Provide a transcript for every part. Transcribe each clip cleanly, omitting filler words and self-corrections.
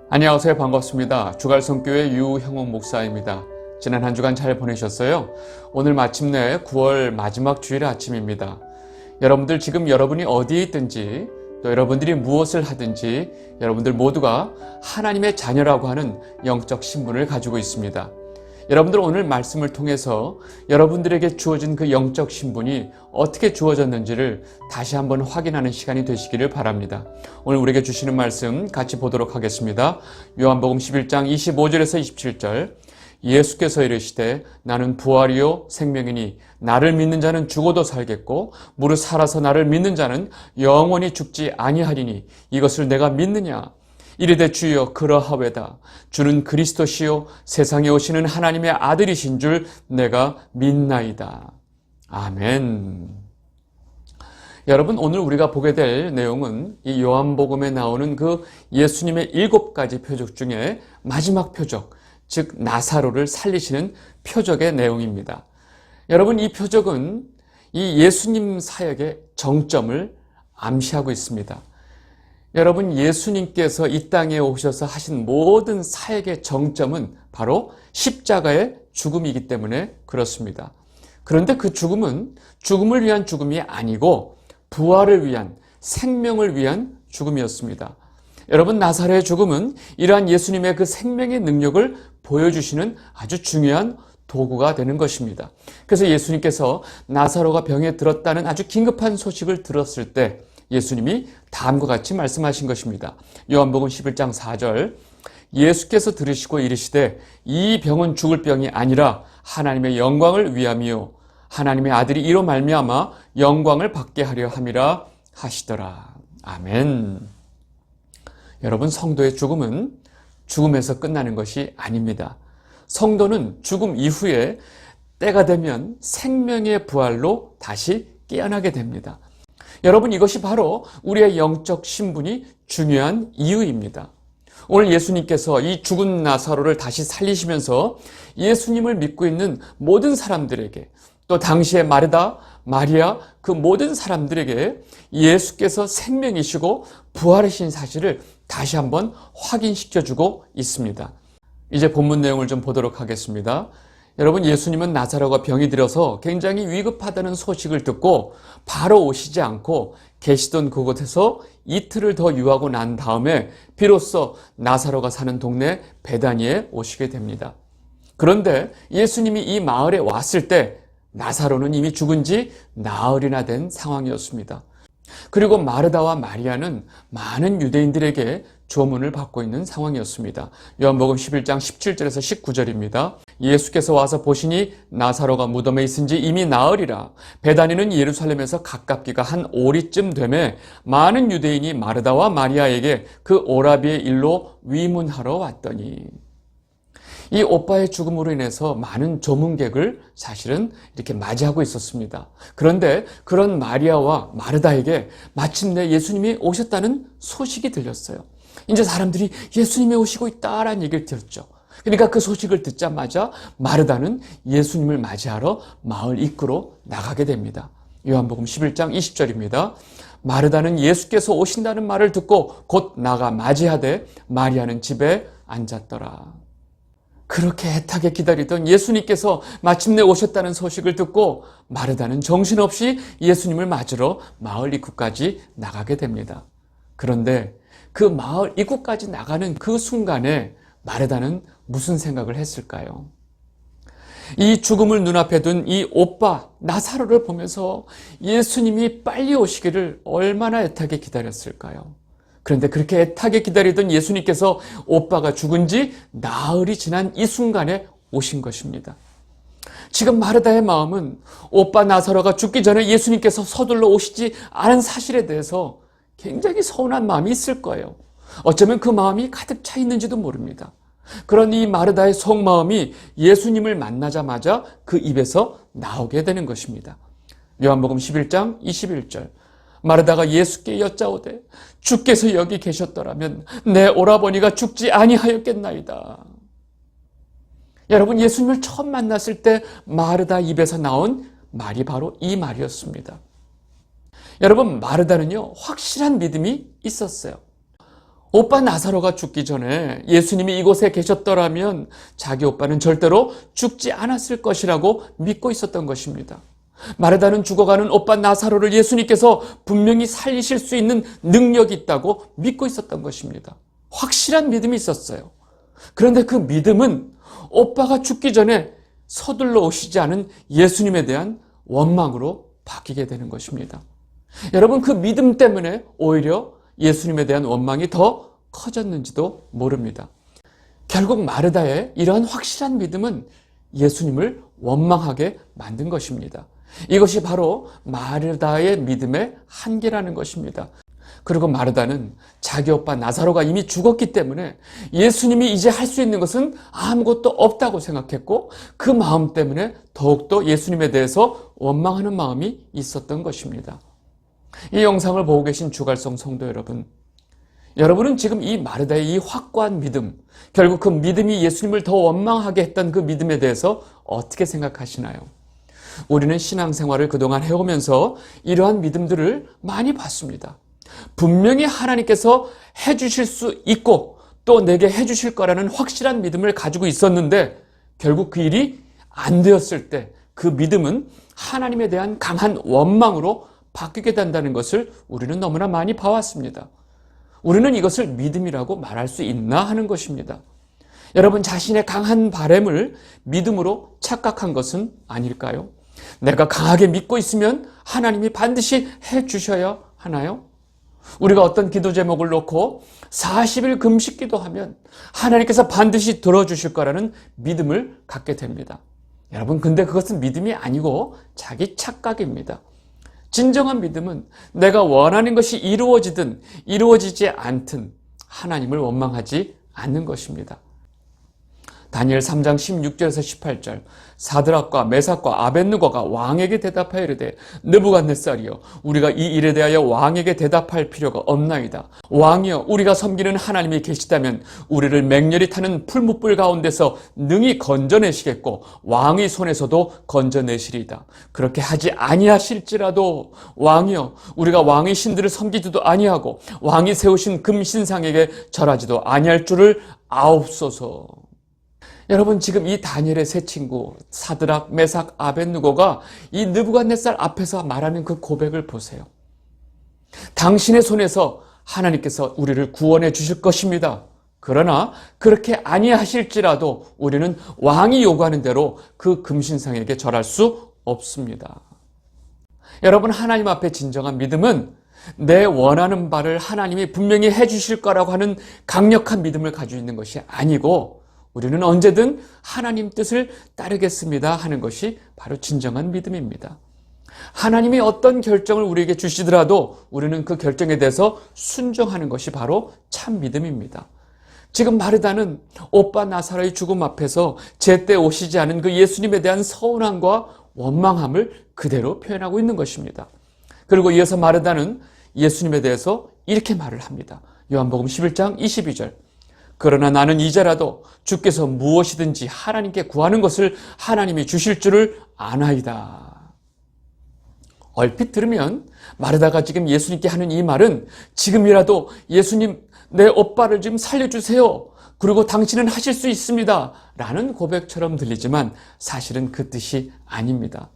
안녕하세요. 반갑습니다. 주갈성교회 유형옥 목사입니다. 지난 한 주간 잘 보내셨어요? 오늘 마침내 9월 마지막 주일 아침입니다. 여러분들 지금 여러분이 어디에 있든지 또 여러분들이 무엇을 하든지 여러분들 모두가 하나님의 자녀라고 하는 영적 신분을 가지고 있습니다. 여러분들 오늘 말씀을 통해서 여러분들에게 주어진 그 영적 신분이 어떻게 주어졌는지를 다시 한번 확인하는 시간이 되시기를 바랍니다. 오늘 우리에게 주시는 말씀 같이 보도록 하겠습니다. 요한복음 11장 25절에서 27절. 예수께서 이르시되 나는 부활이요 생명이니 나를 믿는 자는 죽어도 살겠고 무릇 살아서 나를 믿는 자는 영원히 죽지 아니하리니 이것을 내가 믿느냐. 이르되 주여 그러하외다. 주는 그리스도시요 세상에 오시는 하나님의 아들이신 줄 내가 믿나이다. 아멘. 여러분, 오늘 우리가 보게 될 내용은 이 요한복음에 나오는 그 예수님의 7가지 표적 중에 마지막 표적, 즉 나사로를 살리시는 표적의 내용입니다. 여러분, 이 표적은 이 예수님 사역의 정점을 암시하고 있습니다. 여러분, 예수님께서 이 땅에 오셔서 하신 모든 사역의 정점은 바로 십자가의 죽음이기 때문에 그렇습니다. 그런데 그 죽음은 죽음을 위한 죽음이 아니고 부활을 위한, 생명을 위한 죽음이었습니다. 여러분, 나사로의 죽음은 이러한 예수님의 그 생명의 능력을 보여주시는 아주 중요한 도구가 되는 것입니다. 그래서 예수님께서 나사로가 병에 들었다는 아주 긴급한 소식을 들었을 때 예수님이 다음과 같이 말씀하신 것입니다. 요한복음 11장 4절. 예수께서 들으시고 이르시되 이 병은 죽을 병이 아니라 하나님의 영광을 위함이요 하나님의 아들이 이로 말미암아 영광을 받게 하려 함이라 하시더라. 아멘. 여러분, 성도의 죽음은 죽음에서 끝나는 것이 아닙니다. 성도는 죽음 이후에 때가 되면 생명의 부활로 다시 깨어나게 됩니다. 여러분, 이것이 바로 우리의 영적 신분이 중요한 이유입니다. 오늘 예수님께서 이 죽은 나사로를 다시 살리시면서 예수님을 믿고 있는 모든 사람들에게, 또 당시의 마르다, 마리아, 그 모든 사람들에게 예수께서 생명이시고 부활하신 사실을 다시 한번 확인시켜주고 있습니다. 이제 본문 내용을 좀 보도록 하겠습니다. 여러분, 예수님은 나사로가 병이 들어서 굉장히 위급하다는 소식을 듣고 바로 오시지 않고 계시던 그곳에서 이틀을 더 유하고 난 다음에 비로소 나사로가 사는 동네 베다니에 오시게 됩니다. 그런데 예수님이 이 마을에 왔을 때 나사로는 이미 죽은 지 나흘이나 된 상황이었습니다. 그리고 마르다와 마리아는 많은 유대인들에게 조문을 받고 있는 상황이었습니다. 요한복음 11장 17절에서 19절입니다. 예수께서 와서 보시니 나사로가 무덤에 있은 지 이미 나흘이라. 베다니는 예루살렘에서 가깝기가 한 오리쯤 되매 많은 유대인이 마르다와 마리아에게 그 오라비의 일로 위문하러 왔더니, 이 오빠의 죽음으로 인해서 많은 조문객을 사실은 이렇게 맞이하고 있었습니다. 그런데 그런 마리아와 마르다에게 마침내 예수님이 오셨다는 소식이 들렸어요. 이제 사람들이 예수님이 오시고 있다라는 얘기를 들었죠. 그러니까 그 소식을 듣자마자 마르다는 예수님을 맞이하러 마을 입구로 나가게 됩니다. 요한복음 11장 20절입니다. 마르다는 예수께서 오신다는 말을 듣고 곧 나가 맞이하되 마리아는 집에 앉았더라. 그렇게 애타게 기다리던 예수님께서 마침내 오셨다는 소식을 듣고 마르다는 정신없이 예수님을 맞으러 마을 입구까지 나가게 됩니다. 그런데 그 마을 입구까지 나가는 그 순간에 마르다는 무슨 생각을 했을까요? 이 죽음을 눈앞에 둔 이 오빠 나사로를 보면서 예수님이 빨리 오시기를 얼마나 애타게 기다렸을까요? 그런데 그렇게 애타게 기다리던 예수님께서 오빠가 죽은 지 나흘이 지난 이 순간에 오신 것입니다. 지금 마르다의 마음은 오빠 나사로가 죽기 전에 예수님께서 서둘러 오시지 않은 사실에 대해서 굉장히 서운한 마음이 있을 거예요. 어쩌면 그 마음이 가득 차 있는지도 모릅니다. 그런 이 마르다의 속마음이 예수님을 만나자마자 그 입에서 나오게 되는 것입니다. 요한복음 11장 21절. 마르다가 예수께 여짜오되 주께서 여기 계셨더라면 내 오라버니가 죽지 아니하였겠나이다. 여러분, 예수님을 처음 만났을 때 마르다 입에서 나온 말이 바로 이 말이었습니다. 여러분, 마르다는요, 확실한 믿음이 있었어요. 오빠 나사로가 죽기 전에 예수님이 이곳에 계셨더라면 자기 오빠는 절대로 죽지 않았을 것이라고 믿고 있었던 것입니다. 마르다는 죽어가는 오빠 나사로를 예수님께서 분명히 살리실 수 있는 능력이 있다고 믿고 있었던 것입니다. 확실한 믿음이 있었어요. 그런데 그 믿음은 오빠가 죽기 전에 서둘러 오시지 않은 예수님에 대한 원망으로 바뀌게 되는 것입니다. 여러분, 그 믿음 때문에 오히려 예수님에 대한 원망이 더 커졌는지도 모릅니다. 결국 마르다의 이러한 확실한 믿음은 예수님을 원망하게 만든 것입니다. 이것이 바로 마르다의 믿음의 한계라는 것입니다. 그리고 마르다는 자기 오빠 나사로가 이미 죽었기 때문에 예수님이 이제 할 수 있는 것은 아무것도 없다고 생각했고, 그 마음 때문에 더욱더 예수님에 대해서 원망하는 마음이 있었던 것입니다. 이 영상을 보고 계신 주갈성 성도 여러분, 여러분은 지금 이 마르다의 이 확고한 믿음, 결국 그 믿음이 예수님을 더 원망하게 했던 그 믿음에 대해서 어떻게 생각하시나요? 우리는 신앙생활을 그동안 해오면서 이러한 믿음들을 많이 봤습니다. 분명히 하나님께서 해주실 수 있고 또 내게 해주실 거라는 확실한 믿음을 가지고 있었는데, 결국 그 일이 안 되었을 때 그 믿음은 하나님에 대한 강한 원망으로 바뀌게 된다는 것을 우리는 너무나 많이 봐왔습니다. 우리는 이것을 믿음이라고 말할 수 있나 하는 것입니다. 여러분, 자신의 강한 바램을 믿음으로 착각한 것은 아닐까요? 내가 강하게 믿고 있으면 하나님이 반드시 해주셔야 하나요? 우리가 어떤 기도 제목을 놓고 40일 금식 기도하면 하나님께서 반드시 들어주실 거라는 믿음을 갖게 됩니다. 여러분, 근데 그것은 믿음이 아니고 자기 착각입니다. 진정한 믿음은 내가 원하는 것이 이루어지든 이루어지지 않든 하나님을 원망하지 않는 것입니다. 다니엘 3장 16절에서 18절, 사드락과 메삭과 아벳느고가 왕에게 대답하여 이르되, 느부갓네살이여, 우리가 이 일에 대하여 왕에게 대답할 필요가 없나이다. 왕이여, 우리가 섬기는 하나님이 계시다면 우리를 맹렬히 타는 풀무불 가운데서 능히 건져내시겠고 왕의 손에서도 건져내시리이다. 그렇게 하지 아니하실지라도 왕이여, 우리가 왕의 신들을 섬기지도 아니하고 왕이 세우신 금신상에게 절하지도 아니할 줄을 아옵소서. 여러분, 지금 이 다니엘의 세 친구 사드락, 메삭, 아벳느고가 이 느부갓네살 앞에서 말하는 그 고백을 보세요. 당신의 손에서 하나님께서 우리를 구원해 주실 것입니다. 그러나 그렇게 아니하실지라도 우리는 왕이 요구하는 대로 그 금신상에게 절할 수 없습니다. 여러분, 하나님 앞에 진정한 믿음은 내 원하는 바를 하나님이 분명히 해주실 거라고 하는 강력한 믿음을 가지고 있는 것이 아니고, 우리는 언제든 하나님 뜻을 따르겠습니다 하는 것이 바로 진정한 믿음입니다. 하나님이 어떤 결정을 우리에게 주시더라도 우리는 그 결정에 대해서 순종하는 것이 바로 참 믿음입니다. 지금 마르다는 오빠 나사로의 죽음 앞에서 제때 오시지 않은 그 예수님에 대한 서운함과 원망함을 그대로 표현하고 있는 것입니다. 그리고 이어서 마르다는 예수님에 대해서 이렇게 말을 합니다. 요한복음 11장 22절, 그러나 나는 이제라도 주께서 무엇이든지 하나님께 구하는 것을 하나님이 주실 줄을 아나이다. 얼핏 들으면 마르다가 지금 예수님께 하는 이 말은 지금이라도 예수님, 내 오빠를 좀 살려주세요. 그리고 당신은 하실 수 있습니다 라는 고백처럼 들리지만 사실은 그 뜻이 아닙니다.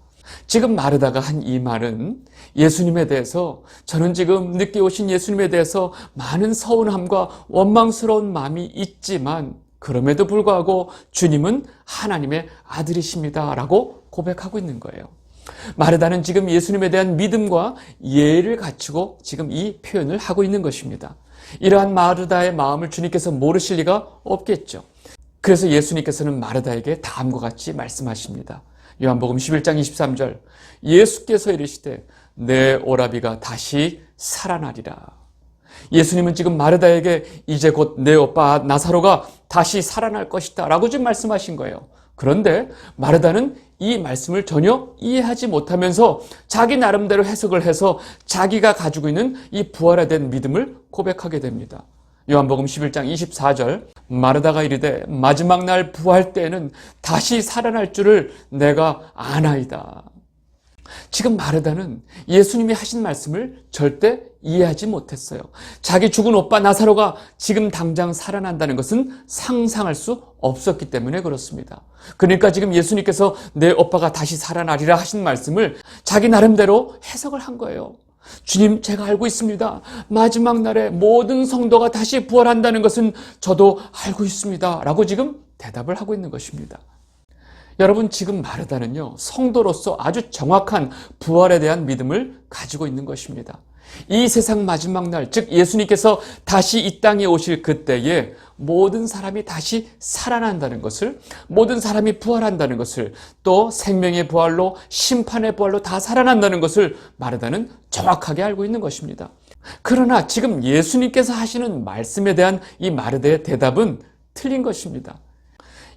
지금 마르다가 한 이 말은 예수님에 대해서, 저는 지금 늦게 오신 예수님에 대해서 많은 서운함과 원망스러운 마음이 있지만 그럼에도 불구하고 주님은 하나님의 아들이십니다 라고 고백하고 있는 거예요. 마르다는 지금 예수님에 대한 믿음과 예의를 갖추고 지금 이 표현을 하고 있는 것입니다. 이러한 마르다의 마음을 주님께서 모르실 리가 없겠죠. 그래서 예수님께서는 마르다에게 다음과 같이 말씀하십니다. 요한복음 11장 23절, 예수께서 이르시되 내 오라비가 다시 살아나리라. 예수님은 지금 마르다에게 이제 곧 내 오빠 나사로가 다시 살아날 것이다 라고 지금 말씀하신 거예요. 그런데 마르다는 이 말씀을 전혀 이해하지 못하면서 자기 나름대로 해석을 해서 자기가 가지고 있는 이 부활화된 믿음을 고백하게 됩니다. 요한복음 11장 24절, 마르다가 이르되 마지막 날 부활 때에는 다시 살아날 줄을 내가 아나이다. 지금 마르다는 예수님이 하신 말씀을 절대 이해하지 못했어요. 자기 죽은 오빠 나사로가 지금 당장 살아난다는 것은 상상할 수 없었기 때문에 그렇습니다. 그러니까 지금 예수님께서 내 오빠가 다시 살아나리라 하신 말씀을 자기 나름대로 해석을 한 거예요. 주님, 제가 알고 있습니다. 마지막 날에 모든 성도가 다시 부활한다는 것은 저도 알고 있습니다. 라고 지금 대답을 하고 있는 것입니다. 여러분, 지금 마르다는요, 성도로서 아주 정확한 부활에 대한 믿음을 가지고 있는 것입니다. 이 세상 마지막 날, 즉 예수님께서 다시 이 땅에 오실 그때에 모든 사람이 다시 살아난다는 것을, 모든 사람이 부활한다는 것을, 또 생명의 부활로 심판의 부활로 다 살아난다는 것을 마르다는 정확하게 알고 있는 것입니다. 그러나 지금 예수님께서 하시는 말씀에 대한 이 마르다의 대답은 틀린 것입니다.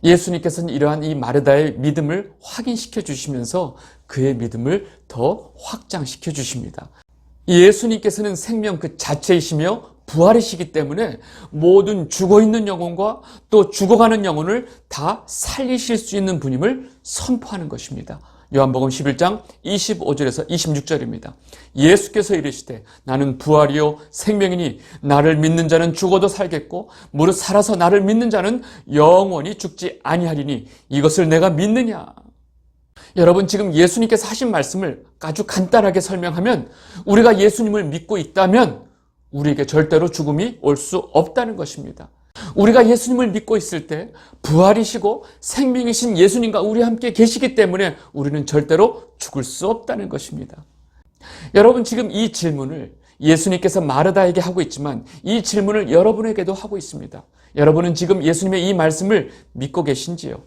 예수님께서는 이러한 이 마르다의 믿음을 확인시켜 주시면서 그의 믿음을 더 확장시켜 주십니다. 예수님께서는 생명 그 자체이시며 부활이시기 때문에 모든 죽어있는 영혼과 또 죽어가는 영혼을 다 살리실 수 있는 분임을 선포하는 것입니다. 요한복음 11장 25절에서 26절입니다. 예수께서 이르시되 나는 부활이요 생명이니 나를 믿는 자는 죽어도 살겠고 무릇 살아서 나를 믿는 자는 영원히 죽지 아니하리니 이것을 내가 믿느냐. 여러분, 지금 예수님께서 하신 말씀을 아주 간단하게 설명하면 우리가 예수님을 믿고 있다면 우리에게 절대로 죽음이 올 수 없다는 것입니다. 우리가 예수님을 믿고 있을 때 부활이시고 생명이신 예수님과 우리 함께 계시기 때문에 우리는 절대로 죽을 수 없다는 것입니다. 여러분, 지금 이 질문을 예수님께서 마르다에게 하고 있지만 이 질문을 여러분에게도 하고 있습니다. 여러분은 지금 예수님의 이 말씀을 믿고 계신지요?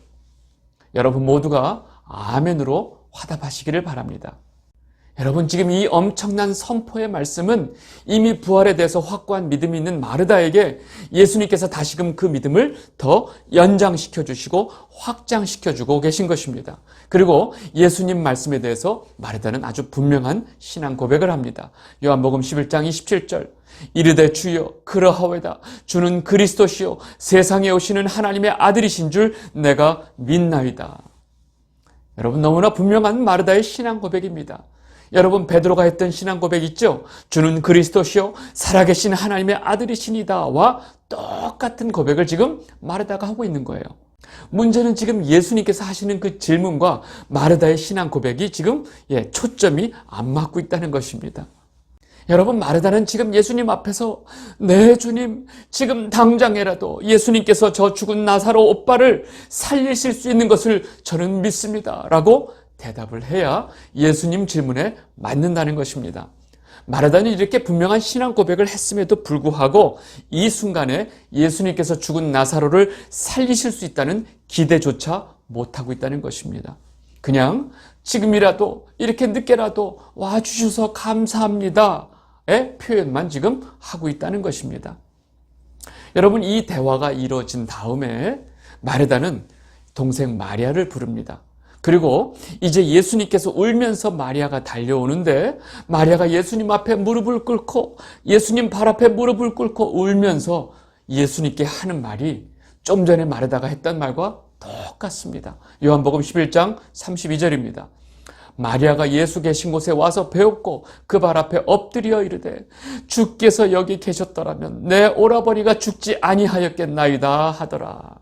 여러분 모두가 아멘으로 화답하시기를 바랍니다. 여러분, 지금 이 엄청난 선포의 말씀은 이미 부활에 대해서 확고한 믿음이 있는 마르다에게 예수님께서 다시금 그 믿음을 더 연장시켜 주시고 확장시켜 주고 계신 것입니다. 그리고 예수님 말씀에 대해서 마르다는 아주 분명한 신앙 고백을 합니다. 요한복음 11장 27절 이르되 주여 그러하오이다. 주는 그리스도시요 세상에 오시는 하나님의 아들이신 줄 내가 믿나이다. 여러분, 너무나 분명한 마르다의 신앙 고백입니다. 여러분, 베드로가 했던 신앙 고백 있죠? 주는 그리스도시요 살아계신 하나님의 아들이시니다와 똑같은 고백을 지금 마르다가 하고 있는 거예요. 문제는 지금 예수님께서 하시는 그 질문과 마르다의 신앙 고백이 지금 초점이 안 맞고 있다는 것입니다. 여러분, 마르다는 지금 예수님 앞에서 네 주님, 지금 당장이라도 예수님께서 저 죽은 나사로 오빠를 살리실 수 있는 것을 저는 믿습니다 라고 대답을 해야 예수님 질문에 맞는다는 것입니다. 마르다는 이렇게 분명한 신앙 고백을 했음에도 불구하고 이 순간에 예수님께서 죽은 나사로를 살리실 수 있다는 기대조차 못하고 있다는 것입니다. 그냥 지금이라도 이렇게 늦게라도 와주셔서 감사합니다의 표현만 지금 하고 있다는 것입니다. 여러분, 이 대화가 이루어진 다음에 마르다는 동생 마리아를 부릅니다. 그리고 이제 예수님께서 울면서 마리아가 달려오는데 마리아가 예수님 앞에 무릎을 꿇고 예수님 발 앞에 무릎을 꿇고 울면서 예수님께 하는 말이 좀 전에 마르다가 했던 말과 똑같습니다. 요한복음 11장 32절입니다. 마리아가 예수 계신 곳에 와서 배웠고 그 발 앞에 엎드려 이르되 주께서 여기 계셨더라면 내 오라버니가 죽지 아니하였겠나이다 하더라.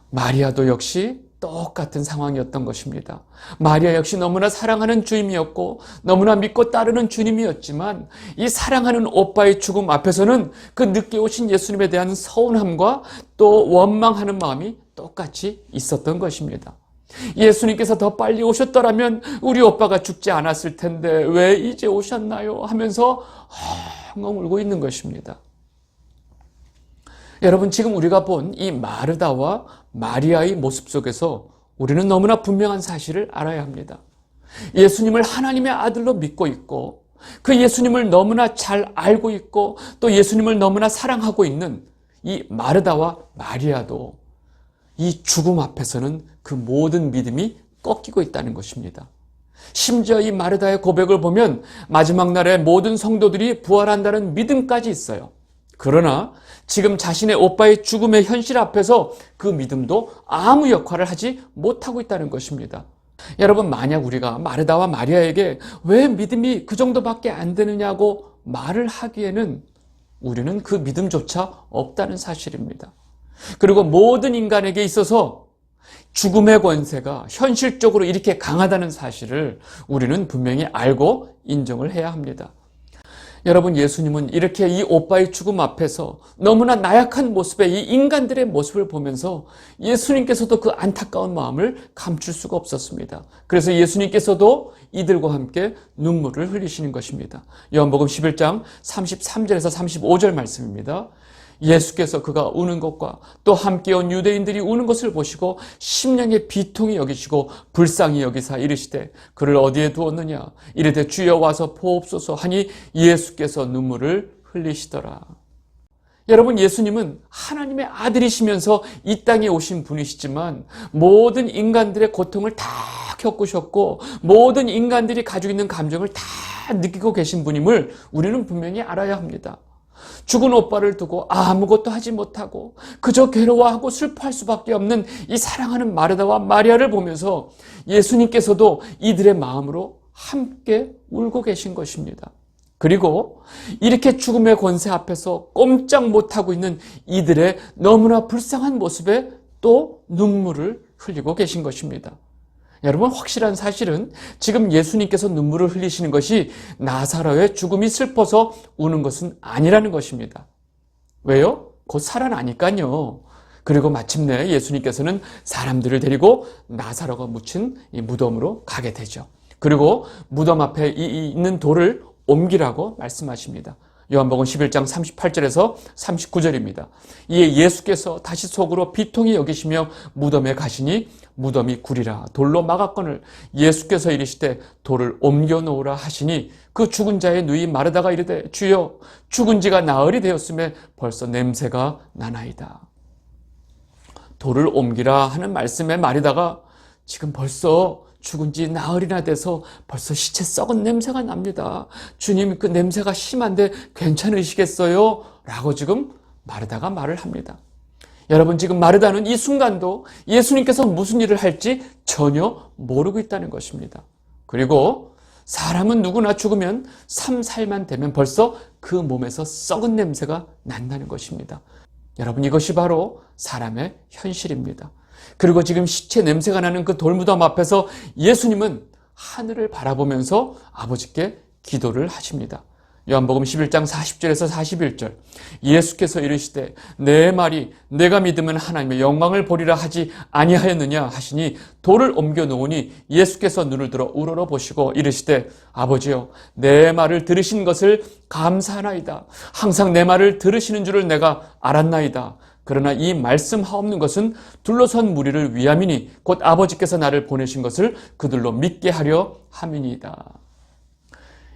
마리아도 역시 똑같은 상황이었던 것입니다. 마리아 역시 너무나 사랑하는 주님이었고 너무나 믿고 따르는 주님이었지만 이 사랑하는 오빠의 죽음 앞에서는 그 늦게 오신 예수님에 대한 서운함과 또 원망하는 마음이 똑같이 있었던 것입니다. 예수님께서 더 빨리 오셨더라면 우리 오빠가 죽지 않았을 텐데 왜 이제 오셨나요? 하면서 엉엉 울고 있는 것입니다. 여러분, 지금 우리가 본 이 마르다와 마리아의 모습 속에서 우리는 너무나 분명한 사실을 알아야 합니다. 예수님을 하나님의 아들로 믿고 있고 그 예수님을 너무나 잘 알고 있고 또 예수님을 너무나 사랑하고 있는 이 마르다와 마리아도 이 죽음 앞에서는 그 모든 믿음이 꺾이고 있다는 것입니다. 심지어 이 마르다의 고백을 보면 마지막 날에 모든 성도들이 부활한다는 믿음까지 있어요. 그러나 지금 자신의 오빠의 죽음의 현실 앞에서 그 믿음도 아무 역할을 하지 못하고 있다는 것입니다. 여러분, 만약 우리가 마르다와 마리아에게 왜 믿음이 그 정도밖에 안 되느냐고 말을 하기에는 우리는 그 믿음조차 없다는 사실입니다. 그리고 모든 인간에게 있어서 죽음의 권세가 현실적으로 이렇게 강하다는 사실을 우리는 분명히 알고 인정을 해야 합니다. 여러분, 예수님은 이렇게 이 오빠의 죽음 앞에서 너무나 나약한 모습의 이 인간들의 모습을 보면서 예수님께서도 그 안타까운 마음을 감출 수가 없었습니다. 그래서 예수님께서도 이들과 함께 눈물을 흘리시는 것입니다. 요한복음 11장 33절에서 35절 말씀입니다. 예수께서 그가 우는 것과 또 함께 온 유대인들이 우는 것을 보시고 심령의 비통이 여기시고 불쌍히 여기사 이르시되 그를 어디에 두었느냐 이르되 주여 와서 보옵소서 하니 예수께서 눈물을 흘리시더라. 여러분, 예수님은 하나님의 아들이시면서 이 땅에 오신 분이시지만 모든 인간들의 고통을 다 겪으셨고 모든 인간들이 가지고 있는 감정을 다 느끼고 계신 분임을 우리는 분명히 알아야 합니다. 죽은 오빠를 두고 아무것도 하지 못하고 그저 괴로워하고 슬퍼할 수밖에 없는 이 사랑하는 마르다와 마리아를 보면서 예수님께서도 이들의 마음으로 함께 울고 계신 것입니다. 그리고 이렇게 죽음의 권세 앞에서 꼼짝 못하고 있는 이들의 너무나 불쌍한 모습에 또 눈물을 흘리고 계신 것입니다. 여러분, 확실한 사실은 지금 예수님께서 눈물을 흘리시는 것이 나사로의 죽음이 슬퍼서 우는 것은 아니라는 것입니다. 왜요? 곧 살아나니까요. 그리고 마침내 예수님께서는 사람들을 데리고 나사로가 묻힌 이 무덤으로 가게 되죠. 그리고 무덤 앞에 있는 돌을 옮기라고 말씀하십니다. 요한복음 11장 38절에서 39절입니다. 이에 예수께서 다시 속으로 비통히 여기시며 무덤에 가시니 무덤이 구리라 돌로 막았거늘 예수께서 이르시되 돌을 옮겨 놓으라 하시니 그 죽은 자의 누이 마르다가 이르되 주여 죽은 지가 나흘이 되었음에 벌써 냄새가 나나이다. 돌을 옮기라 하는 말씀에 마르다가 지금 벌써 죽은 지 나흘이나 돼서 벌써 시체 썩은 냄새가 납니다. 주님, 그 냄새가 심한데 괜찮으시겠어요? 라고 지금 마르다가 말을 합니다. 여러분, 지금 마르다는 이 순간도 예수님께서 무슨 일을 할지 전혀 모르고 있다는 것입니다. 그리고 사람은 누구나 죽으면 3, 4일만 되면 벌써 그 몸에서 썩은 냄새가 난다는 것입니다. 여러분, 이것이 바로 사람의 현실입니다. 그리고 지금 시체 냄새가 나는 그 돌무덤 앞에서 예수님은 하늘을 바라보면서 아버지께 기도를 하십니다. 요한복음 11장 40절에서 41절 예수께서 이르시되 내 말이 내가 믿으면 하나님의 영광을 보리라 하지 아니하였느냐 하시니 돌을 옮겨 놓으니 예수께서 눈을 들어 우러러 보시고 이르시되 아버지여 내 말을 들으신 것을 감사하나이다. 항상 내 말을 들으시는 줄을 내가 알았나이다. 그러나 이 말씀하옵는 것은 둘러선 무리를 위함이니 곧 아버지께서 나를 보내신 것을 그들로 믿게 하려 함이니이다.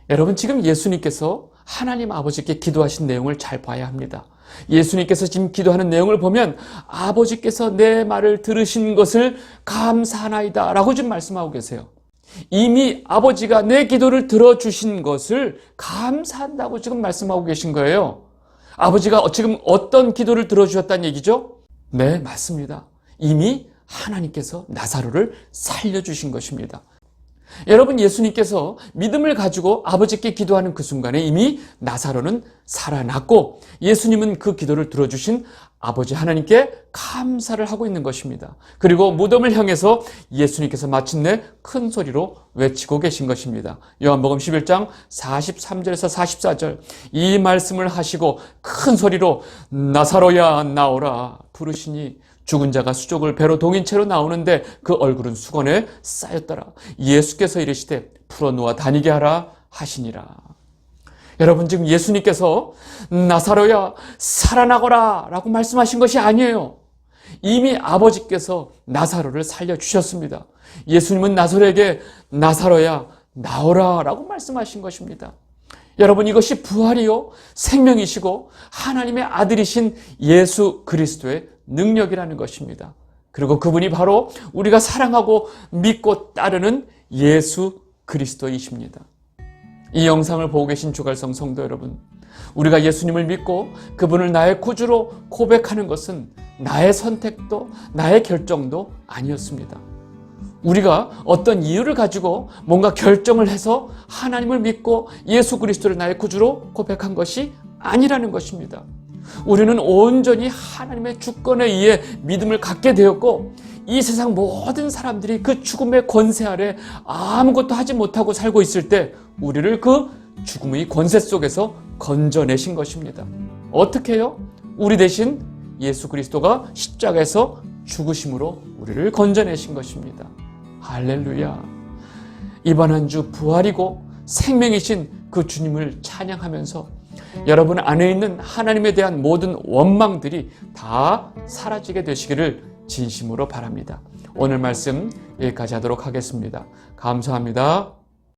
여러분, 지금 예수님께서 하나님 아버지께 기도하신 내용을 잘 봐야 합니다. 예수님께서 지금 기도하는 내용을 보면 아버지께서 내 말을 들으신 것을 감사하나이다 라고 지금 말씀하고 계세요. 이미 아버지가 내 기도를 들어주신 것을 감사한다고 지금 말씀하고 계신 거예요. 아버지가 지금 어떤 기도를 들어주셨다는 얘기죠? 네, 맞습니다. 이미 하나님께서 나사로를 살려주신 것입니다. 여러분, 예수님께서 믿음을 가지고 아버지께 기도하는 그 순간에 이미 나사로는 살아났고 예수님은 그 기도를 들어주신 아버지 하나님께 감사를 하고 있는 것입니다. 그리고 무덤을 향해서 예수님께서 마침내 큰 소리로 외치고 계신 것입니다. 요한복음 11장 43절에서 44절 이 말씀을 하시고 큰 소리로 나사로야 나오라 부르시니 죽은 자가 수족을 배로 동인 채로 나오는데 그 얼굴은 수건에 쌓였더라. 예수께서 이르시되 풀어놓아 다니게 하라 하시니라. 여러분, 지금 예수님께서 나사로야 살아나거라 라고 말씀하신 것이 아니에요. 이미 아버지께서 나사로를 살려주셨습니다. 예수님은 나사로에게 나사로야 나오라 라고 말씀하신 것입니다. 여러분, 이것이 부활이요 생명이시고 하나님의 아들이신 예수 그리스도의 능력이라는 것입니다. 그리고 그분이 바로 우리가 사랑하고 믿고 따르는 예수 그리스도이십니다. 이 영상을 보고 계신 주갈성 성도 여러분, 우리가 예수님을 믿고 그분을 나의 구주로 고백하는 것은 나의 선택도 나의 결정도 아니었습니다. 우리가 어떤 이유를 가지고 뭔가 결정을 해서 하나님을 믿고 예수 그리스도를 나의 구주로 고백한 것이 아니라는 것입니다. 우리는 온전히 하나님의 주권에 의해 믿음을 갖게 되었고 이 세상 모든 사람들이 그 죽음의 권세 아래 아무것도 하지 못하고 살고 있을 때 우리를 그 죽음의 권세 속에서 건져내신 것입니다. 어떻게 해요? 우리 대신 예수 그리스도가 십자가에서 죽으심으로 우리를 건져내신 것입니다. 할렐루야. 이번 한 주 부활이고 생명이신 그 주님을 찬양하면서 여러분 안에 있는 하나님에 대한 모든 원망들이 다 사라지게 되시기를 진심으로 바랍니다. 오늘 말씀 여기까지 하도록 하겠습니다. 감사합니다.